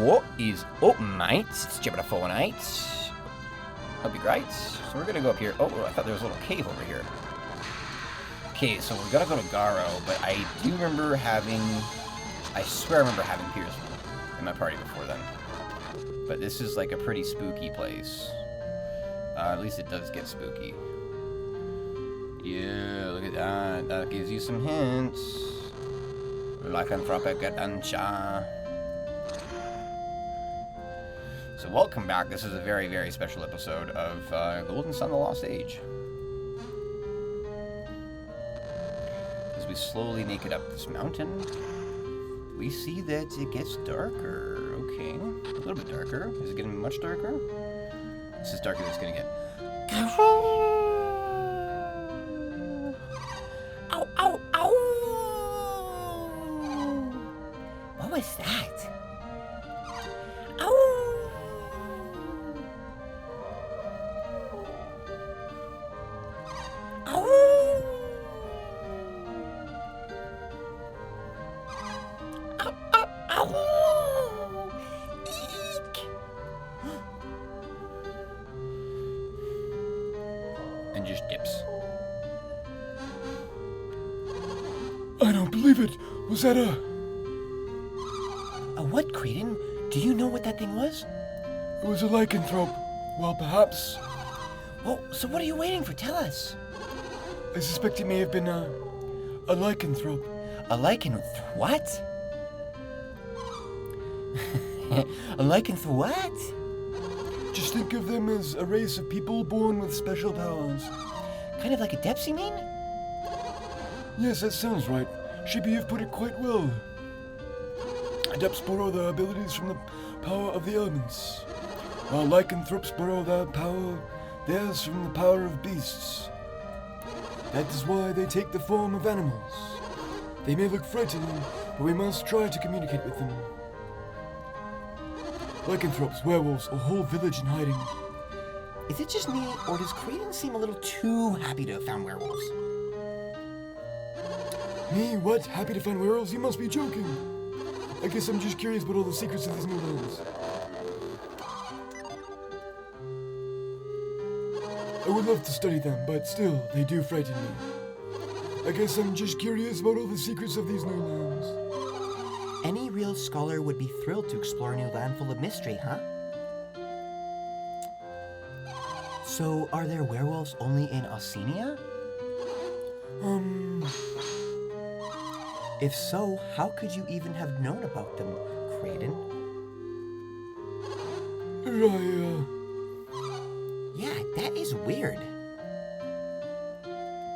What is up, mates? It's Jackalope. Hope you're great. So we're gonna go up here. Oh, I thought there was a little cave over here. Okay, so we're gonna go to Garoh, but I do remember having... I swear I remember having Piers in my party before then. But this is like a pretty spooky place. At least it does get spooky. Yeah, look at that. That gives you some hints. Lycanthropic adventure. So welcome back. This is a very, very special episode of Golden Sun: The Lost Age. As we slowly make it up this mountain, we see that it gets darker. Okay, a little bit darker. Is it getting much darker? This is darker than it's gonna get. Ow, ow, ow! What was that? Ow! And just dips. I don't believe it. Was that a what, Creedon? Do you know what that thing was? It was a lycanthrope. Well, perhaps. Well, so what are you waiting for? Tell us. I suspect it may have been a lycanthrope. A what? A lycanthrope what? Just think of them as a race of people born with special powers. Kind of like adepts, you mean? Yes, that sounds right. Shippy, you've put it quite well. Adepts borrow their abilities from the power of the elements, while lycanthropes borrow theirs from the power of beasts. That is why they take the form of animals. They may look frightening, but we must try to communicate with them. Lycanthropes, werewolves, a whole village in hiding. Is it just me, or does Creedon seem a little too happy to have found werewolves? Me? What? Happy to find werewolves? You must be joking. I guess I'm just curious about all the secrets of these new lands. I would love to study them, but still, they do frighten me. I guess I'm just curious about all the secrets of these new lands. Any real scholar would be thrilled to explore a new land full of mystery, huh? So, are there werewolves only in Oceania? If so, how could you even have known about them, Creedon? Yeah, that is weird.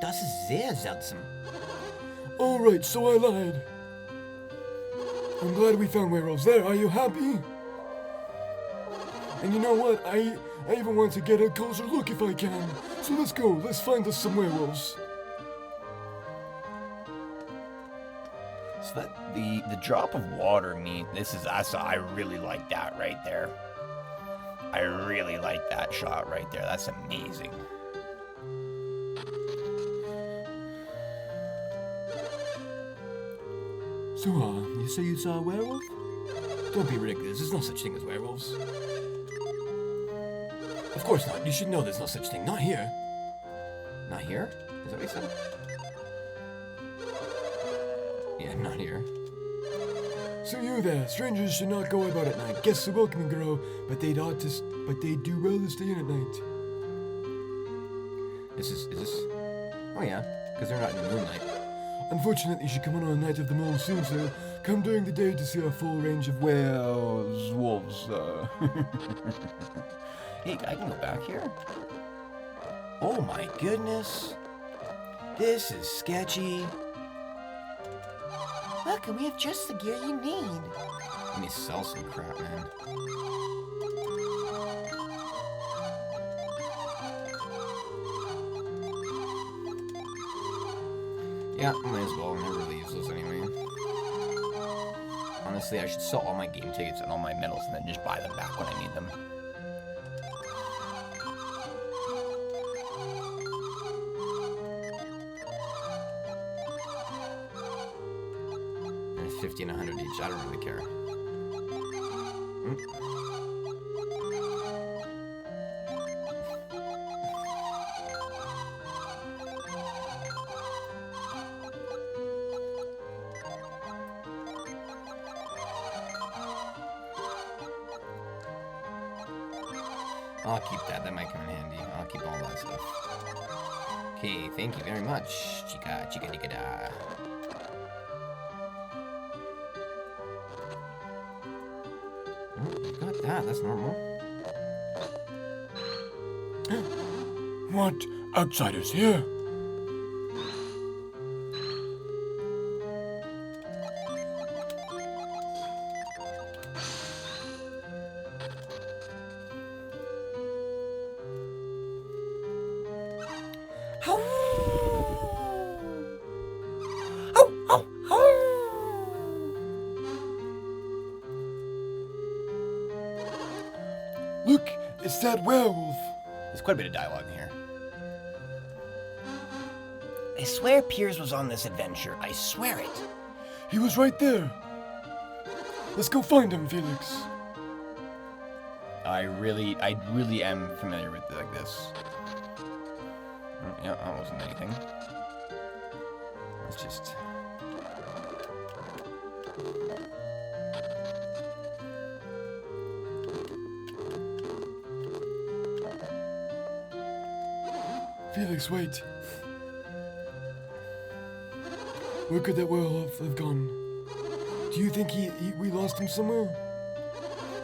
Das ist sehr seltsam. Alright, so I lied. I'm glad we found werewolves. There, are you happy? And you know what? I even want to get a closer look if I can. So let's go. Let's find us some werewolves. So that the drop of water mean I really like that right there. I really like that shot right there. That's amazing. So, you say you saw a werewolf? Don't be ridiculous. There's no such thing as werewolves. Of course not. You should know there's no such thing. Not here. Not here? Is that what he said? Yeah, not here. So you there, strangers should not go about at night. Guests are welcome in Garoh, but they do well to stay in at night. Is this? Oh yeah, because they're not in the moonlight. Unfortunately, you should come on a night of the monsoon, so come during the day to see our full range of werewolves. Hey, I can go back here. Oh my goodness. This is sketchy. Look, we have just the gear you need. Let me sell some crap, man. Yeah, might as well. I never really use those anyway. Honestly, I should sell all my game tickets and all my medals and then just buy them back when I need them. There's 50 and 100 each. I don't really care. I'll keep that. That might come in handy. I'll keep all that stuff. Okay, thank you very much. Chica da. Oh, got that. That's normal. What outsiders here? Look, it's that werewolf. There's quite a bit of dialogue in here. I swear Piers was on this adventure. I swear it. He was right there. Let's go find him, Felix. I really am familiar with like this. Yeah, that wasn't anything. Let's just... Felix, wait. Where could that werewolf have gone? Do you think we lost him somewhere?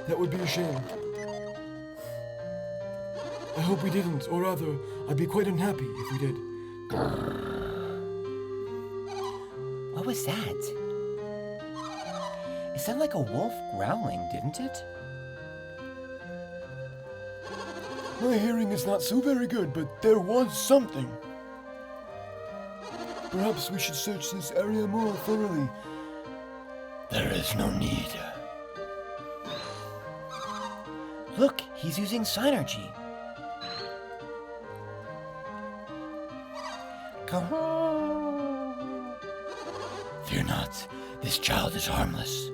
That would be a shame. I hope we didn't, or rather, I'd be quite unhappy if we did. What was that? It sounded like a wolf growling, didn't it? My hearing is not so very good, but there was something. Perhaps we should search this area more thoroughly. There is no need. Look, he's using Synergy. Garoh! Fear not, this child is harmless.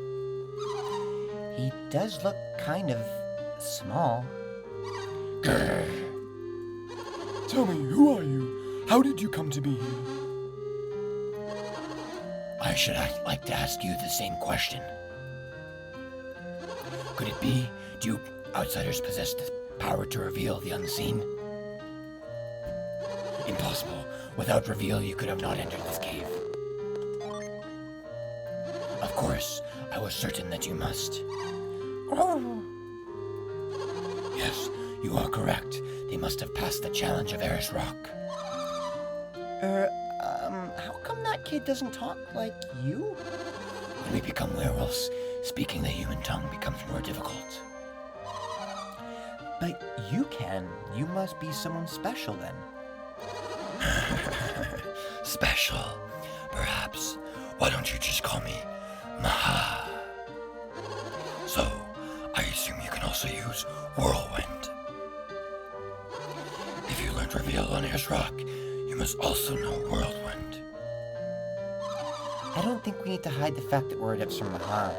He does look kind of small. Grr. Tell me, who are you? How did you come to be here? I should like to ask you the same question. Could it be, do you outsiders possess the power to reveal the unseen? Impossible. Without reveal, you could have not entered this cave. Of course, I was certain that you must. Oh. Yes, you are correct. They must have passed the challenge of Eris Rock. How come that kid doesn't talk like you? When we become werewolves, speaking the human tongue becomes more difficult. But you can. You must be someone special then. Special, perhaps. Why don't you just call me Maha? So, I assume you can also use Whirlwind. If you learned Reveal on Eris Rock, you must also know Whirlwind. I don't think we need to hide the fact that we're adepts from Maha.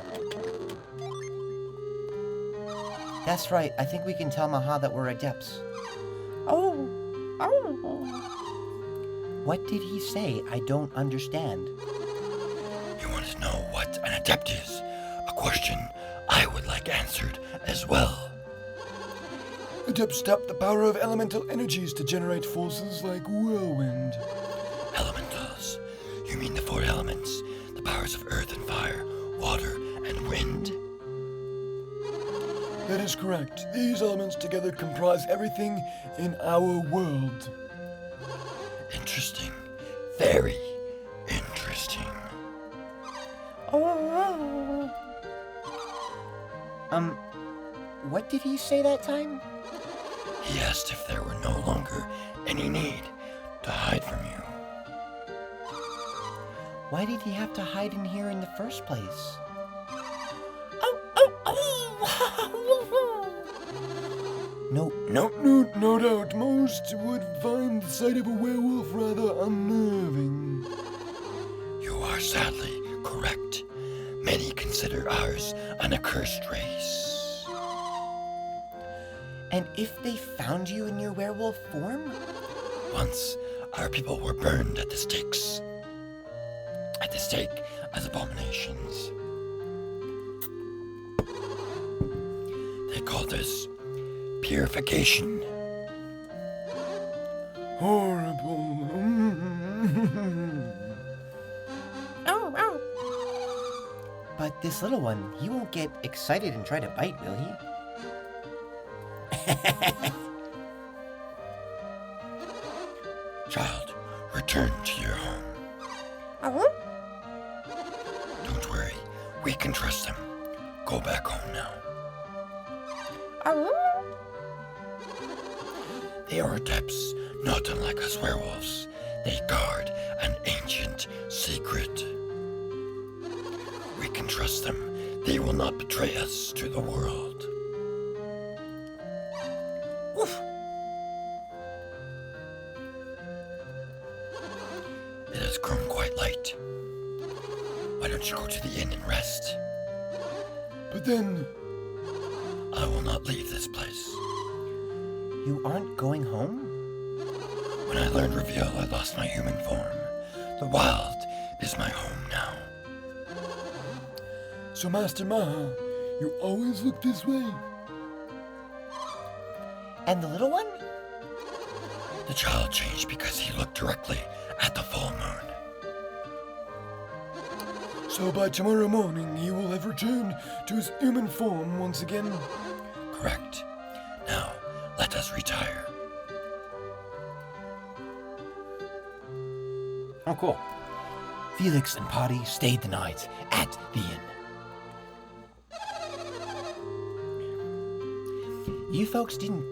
That's right, I think we can tell Maha that we're adepts. Oh. What did he say? I don't understand. You want to know what an adept is? A question I would like answered as well. Adepts tap the power of elemental energies to generate forces like whirlwind. Elementals? You mean the four elements? The powers of earth and fire, water and wind? That is correct. These elements together comprise everything in our world. Interesting. Very interesting. What did he say that time? He asked if there were no longer any need to hide from you. Why did he have to hide in here in the first place? No doubt most would find the sight of a werewolf rather unnerving. You are sadly correct. Many consider ours an accursed race. And if they found you in your werewolf form? Once, our people were burned at the stakes. At the stake as abominations. They called us purification. Horrible. Oh. But this little one, he won't get excited and try to bite, will he? Child, return to your home. Don't worry, we can trust them. Go back home now. They are adepts, not unlike us werewolves. They guard an ancient secret. We can trust them. They will not betray us to the world. Woof. It has grown quite late. Why don't you go to the inn and rest? But then, I will not leave this place. You aren't going home? When I learned Reveal, I lost my human form. The wild is my home now. so Master Maha, you always look this way. And the little one? The child changed because he looked directly at the full moon. So by tomorrow morning, he will have returned to his human form once again. Correct. Now, let us retire. Oh, cool. Felix and Potty stayed the night at the inn. You folks didn't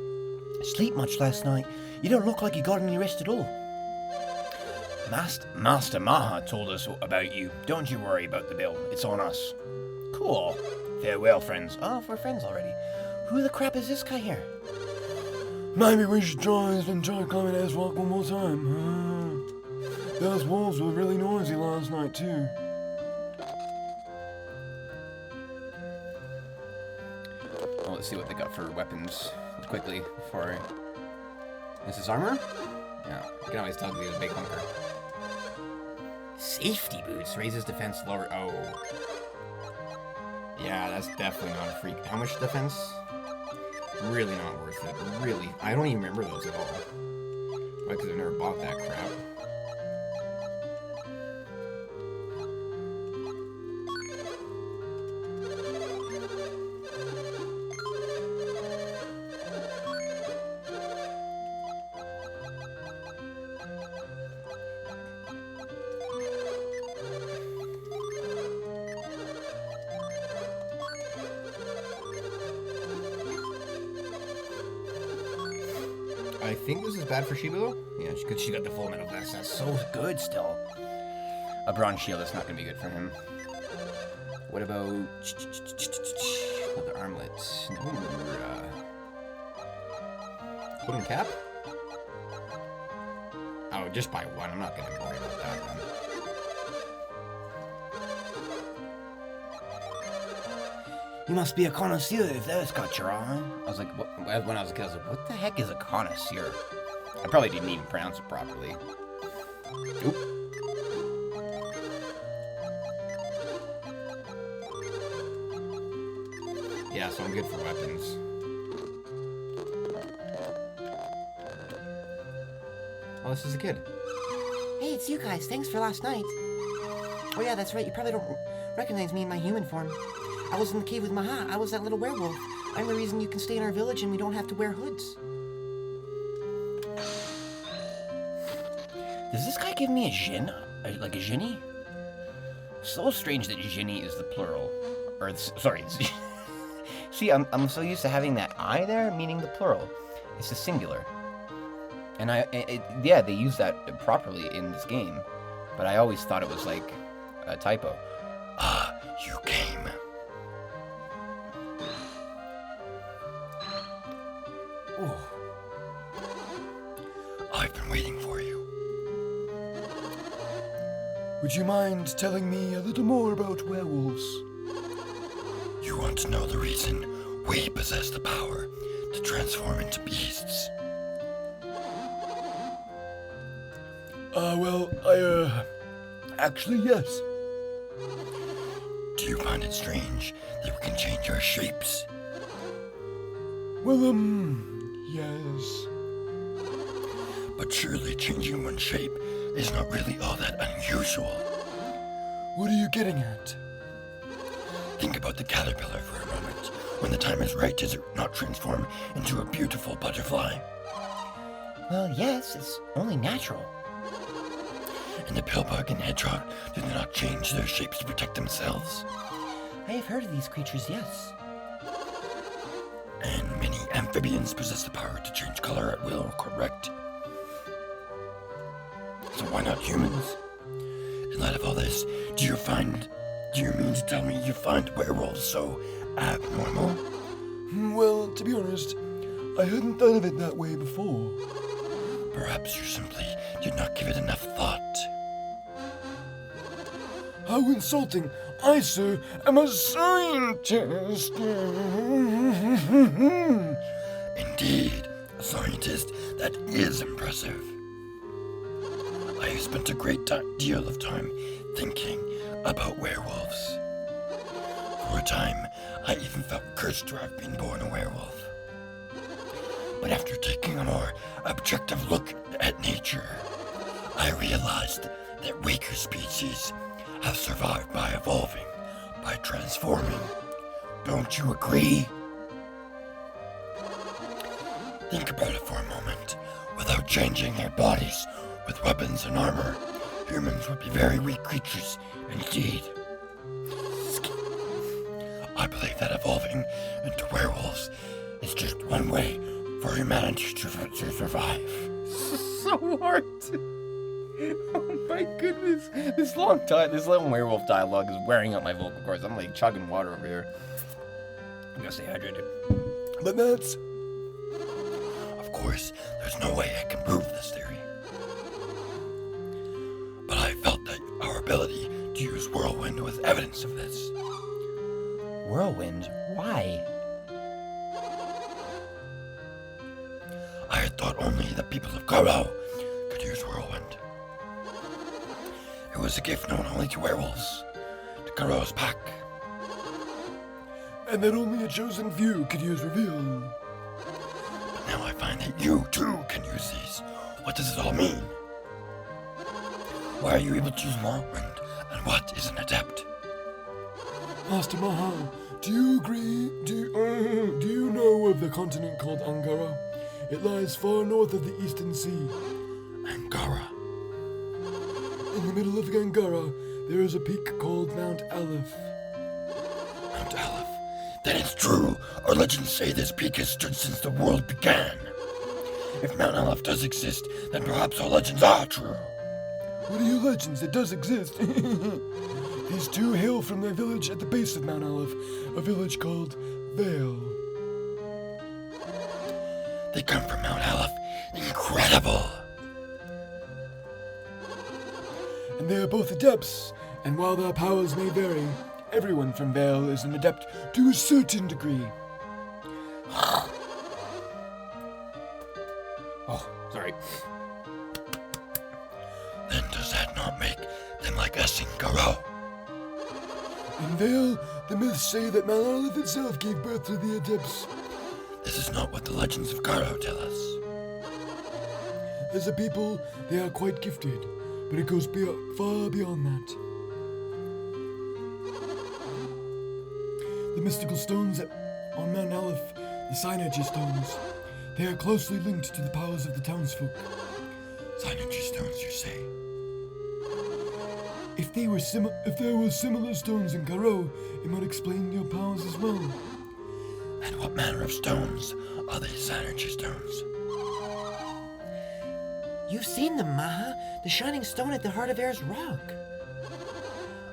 sleep much last night. You don't look like you got any rest at all. Master Maha told us about you. Don't you worry about the bill. It's on us. Cool. Farewell, friends. Oh, we're friends already. Who the crap is this guy here? Maybe we should try coming as walk one more time. Those wolves were really noisy last night, too. Well, let's see what they got for weapons quickly before. Is this armor? Yeah, you can always tell because he was a big hunker. Safety boots raises defense lower. Oh. Yeah, that's definitely not a freak. How much defense? Really not worth it. Really. I don't even remember those at all. Why? Because I've never bought that crap. I think this is bad for Shiba though. Yeah, because she got the full metal vest. That's so good still. A bronze shield, that's not going to be good for him. What about another armlet? Wooden cap? Oh, just buy one. I'm not going to worry about that one. You must be a connoisseur if that's got your eye. I was like, when I was a kid, I was like, what the heck is a connoisseur? I probably didn't even pronounce it properly. Oop. Yeah, so I'm good for weapons. Oh, this is a kid. Hey, it's you guys. Thanks for last night. Oh yeah, that's right. You probably don't recognize me in my human form. I was in the cave with Maha. I was that little werewolf. I'm the reason you can stay in our village and we don't have to wear hoods. Does this guy give me a Jin? Like a Jinny? So strange that Jinny is the plural. Or, sorry. See, I'm so used to having that I there, meaning the plural. It's the singular. And yeah, they use that properly in this game. But I always thought it was like a typo. Ah, you came. Oh. I've been waiting for you. Would you mind telling me a little more about werewolves? You want to know the reason we possess the power to transform into beasts? Actually, yes. Do you find it strange that we can change our shapes? Well, yes. But surely changing one's shape is not really all that unusual. What are you getting at? Think about the caterpillar for a moment. When the time is right, does it not transform into a beautiful butterfly? Well, yes, it's only natural. And the pillbug and hedgehog, do they not change their shapes to protect themselves? I have heard of these creatures, yes. And many amphibians possess the power to change color at will, correct? So why not humans? In light of all this, do you mean to tell me you find werewolves so abnormal? Well, to be honest, I hadn't thought of it that way before. Perhaps you simply did not give it enough thought. How insulting! I, sir, am a scientist! Indeed, a scientist, that is impressive. I have spent a great deal of time thinking about werewolves. For a time, I even felt cursed to have been born a werewolf. But after taking a more objective look at nature, I realized that weaker species have survived by evolving, by transforming. Don't you agree? Think about it for a moment. Without changing their bodies with weapons and armor, humans would be very weak creatures indeed. I believe that evolving into werewolves is just one way for humanity to survive. So hard. Oh my goodness. This long werewolf dialogue is wearing out my vocal cords. I'm like chugging water over here. I'm gonna stay hydrated. But that's... Of course, there's no way I can prove this theory. But I felt that our ability to use Whirlwind was evidence of this. Whirlwind? Why? I had thought only the people of Garoh could use Whirlwind. It was a gift known only to werewolves, to Garoh's pack. And that only a chosen few could use Reveal. But now I find that you, too, can use these. What does it all mean? Why are you able to use Whirlwind, and what is an adept? Master Maha, do you agree? Do you know of the continent called Angara? It lies far north of the Eastern Sea. Angara. In the middle of Angara, there is a peak called Mount Aleph. Mount Aleph. Then it's true. Our legends say this peak has stood since the world began. If Mount Aleph does exist, then perhaps our legends are true. What are your legends? It does exist. These two hail from their village at the base of Mount Aleph, a village called Vale. They come from Mount Aleph. Incredible! And they are both adepts, and while their powers may vary, everyone from Vale is an adept to a certain degree. Oh, sorry. Then does that not make them like us in Garoh? In Vale, the myths say that Mount Aleph itself gave birth to the adepts. This is not what the legends of Garoh tell us. As a people, they are quite gifted, but it goes far beyond that. The mystical stones on Mount Aleph, the Synergy stones, they are closely linked to the powers of the townsfolk. Synergy stones, you say? If there were similar stones in Garoh, it might explain your powers as well. And what manner of stones are these Synergy stones? You've seen them, Maha. The shining stone at the heart of Air's rock.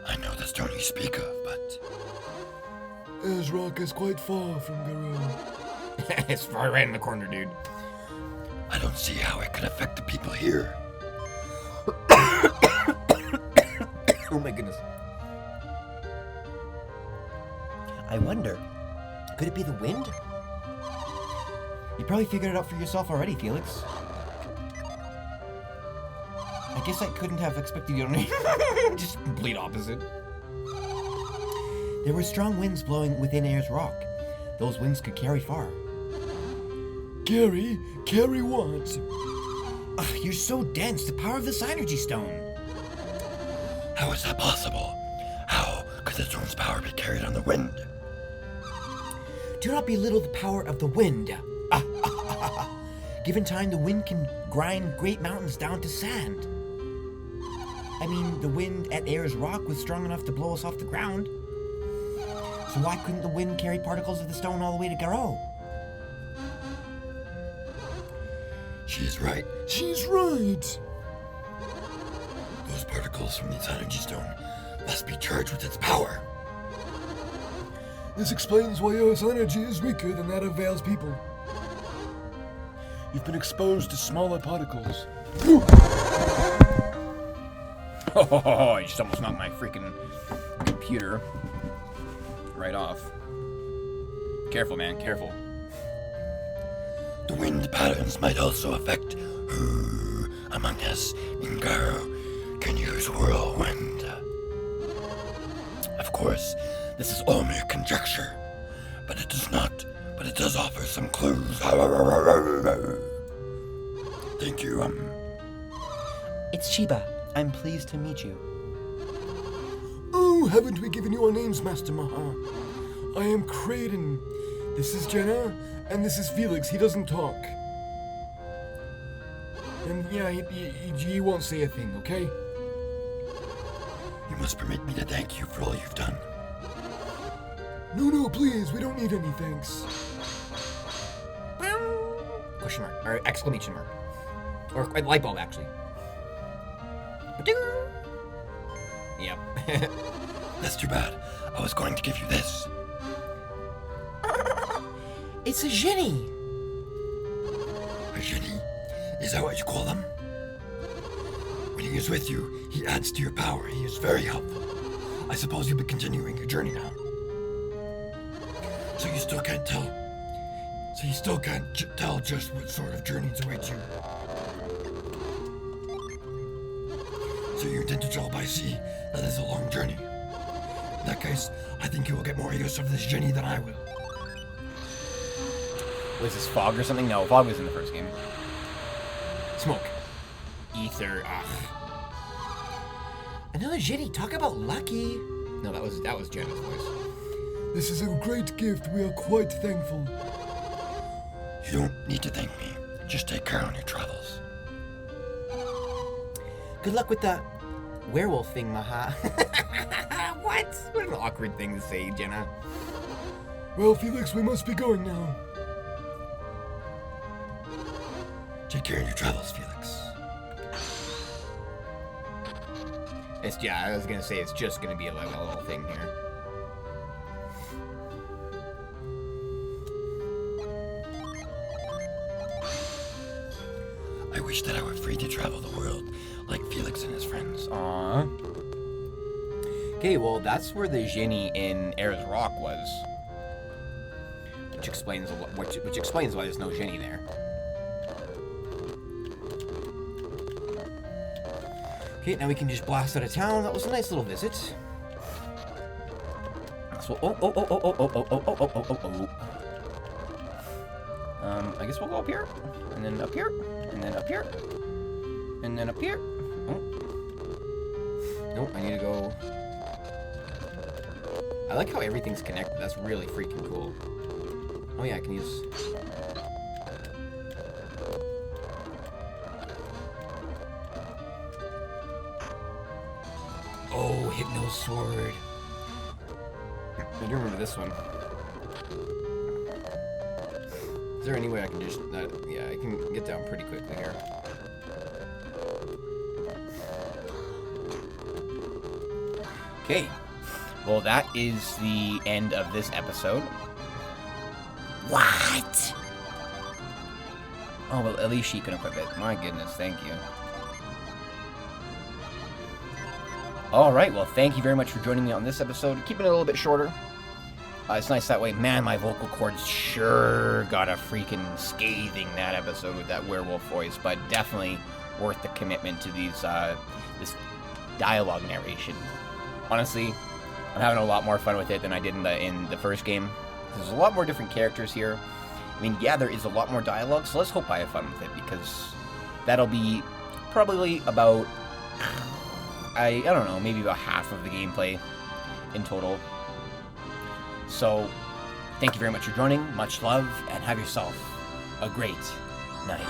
I know the stone you speak of, but... Air's rock is quite far from Garoh. It's far right in the corner, dude. I don't see how it could affect the people here. Oh my goodness. I wonder, could it be the wind? You probably figured it out for yourself already, Felix. I guess I couldn't have expected you to Just complete opposite. There were strong winds blowing within Air's rock. Those winds could carry far. Carry what? Ugh, you're so dense. The power of this energy stone. How is that possible? How could the stone's power be carried on the wind? Do not belittle the power of the wind. Given time, the wind can grind great mountains down to sand. I mean, the wind at Air's Rock was strong enough to blow us off the ground. So why couldn't the wind carry particles of the stone all the way to Garoh? She's right. She's right. Those particles from this energy stone must be charged with its power. This explains why Earth's energy is weaker than that of Vale's people. You've been exposed to smaller particles. Oh, I just almost knocked my freaking computer right off. Careful, man, careful. The wind patterns might also affect who among us in Garoh can use whirlwind. Of course, this is all mere conjecture, but it does offer some clues. Thank you, It's Chiba. I'm pleased to meet you. Oh, haven't we given you our names, Master Maha? I am Kraden. This is Jenna, and this is Felix. He doesn't talk. And yeah, he won't say a thing, okay? You must permit me to thank you for all you've done. No, please, we don't need any thanks. Question mark. Or exclamation mark. Or light bulb, actually. Yep. That's too bad. I was going to give you this. It's a genie. A genie? Is that what you call them? When he is with you, he adds to your power. He is very helpful. I suppose you'll be continuing your journey now. So you still can't tell. So you still can't tell just what sort of journeys await you. So you intend to travel by sea. That is a long journey. In that case, I think you will get more use of this genie than I will. Was this fog or something? No, fog was in the first game. Smoke. Ether. Ugh. Another genie. Talk about lucky. No, that was Jenna's voice. This is a great gift. We are quite thankful. You don't need to thank me. Just take care on your travels. Good luck with the werewolf thing, Maha. What? What an awkward thing to say, Jenna. Well, Felix, we must be going now. Take care of your travels, Felix. I was gonna say it's just gonna be like a little thing here. I wish that I were free to travel the world like Felix and his friends. Aww. Okay, well, that's where the genie in Air's Rock was. Which explains why there's no genie there. Okay, now we can just blast out of town. That was a nice little visit. So, I guess we'll go up here, and then up here, and then up here, and then up here. Oh. Nope, I need to go. I like how everything's connected. That's really freaking cool. Oh yeah, I can use. Oh, Hypno Sword. I do remember this one. Is there any way I can just... yeah, I can get down pretty quickly here. Okay. Well, that is the end of this episode. What? Oh, well, at least she can equip it. My goodness, thank you. Alright, well, thank you very much for joining me on this episode. Keeping it a little bit shorter. It's nice that way. Man, my vocal cords sure got a freaking scathing that episode with that werewolf voice, but definitely worth the commitment to these this dialogue narration. Honestly, I'm having a lot more fun with it than I did in the first game. There's a lot more different characters here, I mean, yeah, there is a lot more dialogue, so let's hope I have fun with it, because that'll be probably about, I don't know, maybe about half of the gameplay in total. So, thank you very much for joining, much love, and have yourself a great night.